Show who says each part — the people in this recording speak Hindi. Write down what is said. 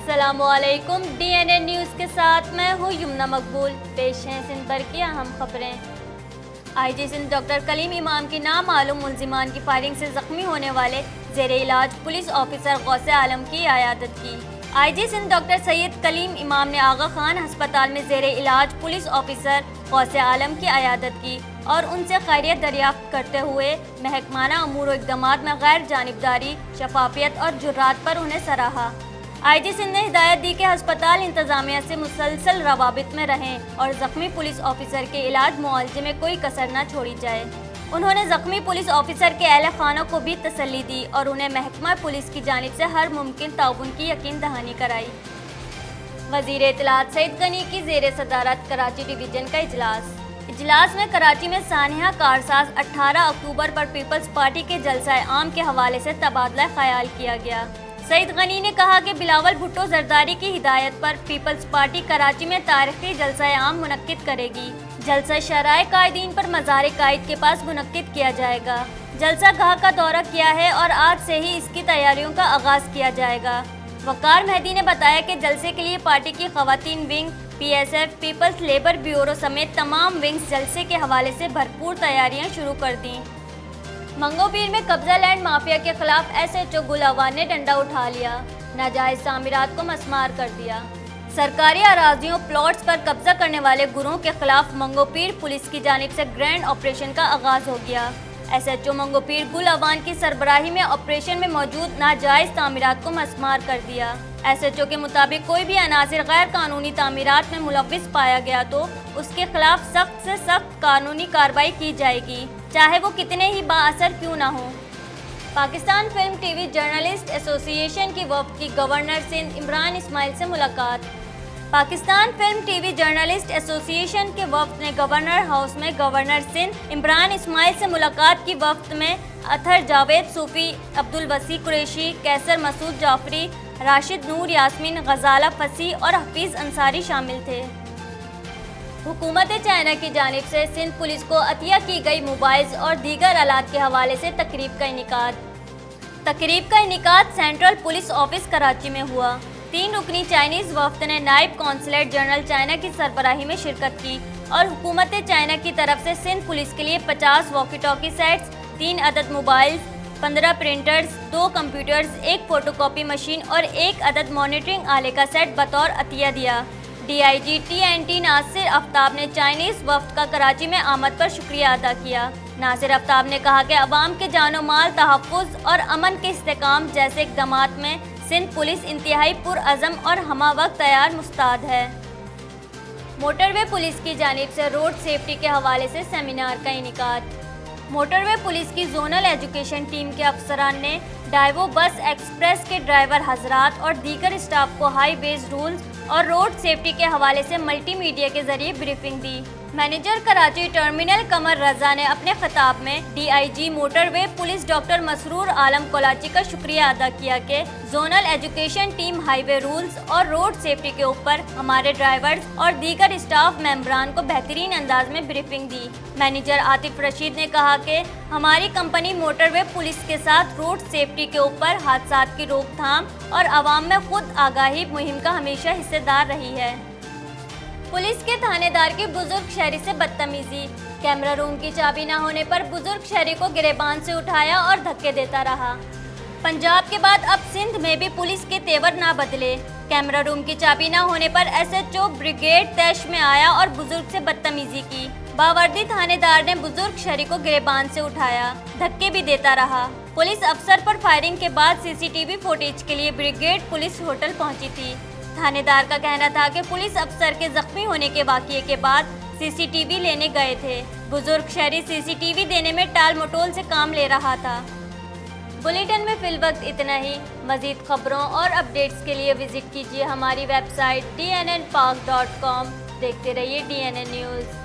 Speaker 1: अस्सलामुअलैकुम। DNN न्यूज़ के साथ मैं हूँ यमुना मकबूल। पेश हैं सिंध भर की अहम खबरें। IG सिंध डॉक्टर कलीम इमाम की नामालूम मुलजिमान की फायरिंग से जख्मी होने वाले ज़ेरे इलाज पुलिस ऑफिसर गौसे आलम की इयादत की। IG सिंध डॉक्टर सैयद कलीम इमाम ने आगा खान अस्पताल में ज़ेरे इलाज पुलिस ऑफिसर गौसे आलम की इयादत की और उनसे खैरियत दरियाफ्त करते हुए महकमाना अमूर और इक़दामात में गैर जानिबदारी, शफाफियत और जुर्रात पर उन्हें सराहा। IG सिंध ने हिदायत दी कि अस्पताल इंतजामिया से मुसलसल रवाबित में रहें और ज़ख्मी पुलिस ऑफिसर के इलाज मुआवजे में कोई कसर न छोड़ी जाए। उन्होंने ज़ख्मी पुलिस ऑफिसर के अहले खानों को भी तसल्ली दी और उन्हें महकमा पुलिस की जानिब से हर मुमकिन ताउन की यकीन दहानी कराई। वज़ीर इत्तलात सईद गनी की ज़ेरे सदारत कराची डिवीज़न का इजलास में कराची में सानिया कारसाज 18 अक्टूबर पर पीपल्स पार्टी के जलसा आम के हवाले से तबादला ख्याल किया गया। सईद गनी ने कहा कि बिलावल भुट्टो जरदारी की हिदायत पर पीपल्स पार्टी कराची में तारीखी जलसा आम मुनक्किद करेगी। जलसा शराय कायदीन पर मज़ार कायद के पास मुनक्किद किया जाएगा। जलसा गाह का दौरा किया है और आज से ही इसकी तैयारियों का आगाज़ किया जाएगा। वकार मेहदी ने बताया कि जलसे के लिए पार्टी की ख़वातीन wing, PSF, People's Labour Bureau समेत तमाम विंग्स जलसे के हवाले से भरपूर तैयारियां शुरू कर दी। मंगोपीर में कब्जा लैंड माफिया के खिलाफ SHO गुल अवान ने डंडा उठा लिया, नाजायज तामीरात को मस्मार कर दिया। सरकारी अराजियों प्लॉट्स पर कब्जा करने वाले गुरों के खिलाफ मंगोपीर पुलिस की जानिब से ग्रैंड ऑपरेशन का आगाज हो गया। SHO मंगोपीर गुल अवान की सरबराही में ऑपरेशन में मौजूद नाजायज तामीरात को मस्मार कर दिया। SHO के मुताबिक कोई भी अनासिर गैर कानूनी तामीरात में मुलव्विस पाया गया तो उसके खिलाफ सख्त से सख्त कानूनी कार्रवाई की जाएगी, चाहे वो कितने ही बाअसर क्यों ना हो। Pakistan film TV journalist association की वफ़द की गवर्नर सिंध इमरान इस्माइल से मुलाकात। Pakistan film TV journalist association के वफ़द ने गवर्नर हाउस में गवर्नर सिंध इमरान इस्माइल से मुलाकात की। वफ़द में अतहर जावेद सूफ़ी, अब्दुल वसी कुरैशी, कैसर मसूद जाफरी, राशिद नूर, यास्मीन गजाला फसी और हफीज़ अंसारी शामिल थे। हुकूमत चाइना की जानिब से सिंध पुलिस को अतिया की गई मोबाइल्स और दीगर आलात के हवाले से तकरीब का इनेकाद सेंट्रल पुलिस ऑफिस कराची में हुआ। 3 रुकनी चाइनीज़ वफ़द ने नायब कौंसलेट जनरल चाइना की सरबराही में शिरकत की और हुकूमत चाइना की तरफ से सिंध पुलिस के लिए 50 वॉकी टॉकी सेट्स, 3 अदद mobiles, 15 printers, 2 computers, 1 photocopy machine और 1 अदद मॉनिटरिंग आले का सेट बतौर अतिया दिया। DIG TNT नासिर आफ्ताब ने चाइनीज़ वफ़द का कराची में आमद पर शुक्रिया अदा किया। नासिर आफ्ताब ने कहा कि अवाम के जानो माल, तहफ़्फ़ुज़ और अमन के इस्तेकाम जैसे इक़दामात में सिंध पुलिस इंतहाई पुरअज़म और हमा वक्त तैयार मुस्ताद है। मोटरवे पुलिस की जानिब से रोड सेफ्टी के हवाले से सेमिनार का इनेकाद। मोटरवे पुलिस की जोनल एजुकेशन टीम के अफसरान ने डाइवो बस एक्सप्रेस के ड्राइवर हजरात और दीगर स्टाफ को हाई वेज रूल्स और रोड सेफ्टी के हवाले से मल्टीमीडिया के जरिए ब्रीफिंग दी। मैनेजर कराची टर्मिनल कमर रजा ने अपने खिताब में DIG motorway police doctor Masroor Alam Kolachi का शुक्रिया अदा किया कि zonal education team highway rules और रोड सेफ्टी के ऊपर हमारे ड्राइवर्स और दीगर स्टाफ मेंबरान को बेहतरीन अंदाज में ब्रीफिंग दी। मैनेजर आतिफ रशीद ने कहा कि हमारी कंपनी मोटरवे पुलिस के साथ रोड सेफ्टी के ऊपर हादसात की रोकथाम और आवाम में खुद आगाही मुहिम का हमेशा हिस्सेदार रही है। पुलिस के थानेदार की बुजुर्ग शहरी से बदतमीजी। कैमरा रूम की चाबी न होने पर बुजुर्ग शहरी को गिरेबान से उठाया और धक्के देता रहा। पंजाब के बाद अब सिंध में भी पुलिस के तेवर ना बदले। कैमरा रूम की चाबी न होने पर SHO ब्रिगेड तैश में आया और बुजुर्ग से बदतमीजी की। बावर्दी थानेदार ने बुजुर्ग शहरी को गिरेबान से उठाया, धक्के भी देता रहा। पुलिस अफसर पर फायरिंग के बाद CCTV फुटेज के लिए ब्रिगेड पुलिस होटल पहुंची थी। थानेदार का कहना था कि पुलिस अफसर के जख्मी होने के वाक़ये के बाद CCTV लेने गए थे। बुजुर्ग शहरी CCTV देने में टाल मटोल से काम ले रहा था। बुलेटिन में फिलवक्त इतना ही। मज़ीद खबरों और अपडेट्स के लिए विजिट कीजिए हमारी वेबसाइट dnnpark.com। देखते रहिए DNN न्यूज़।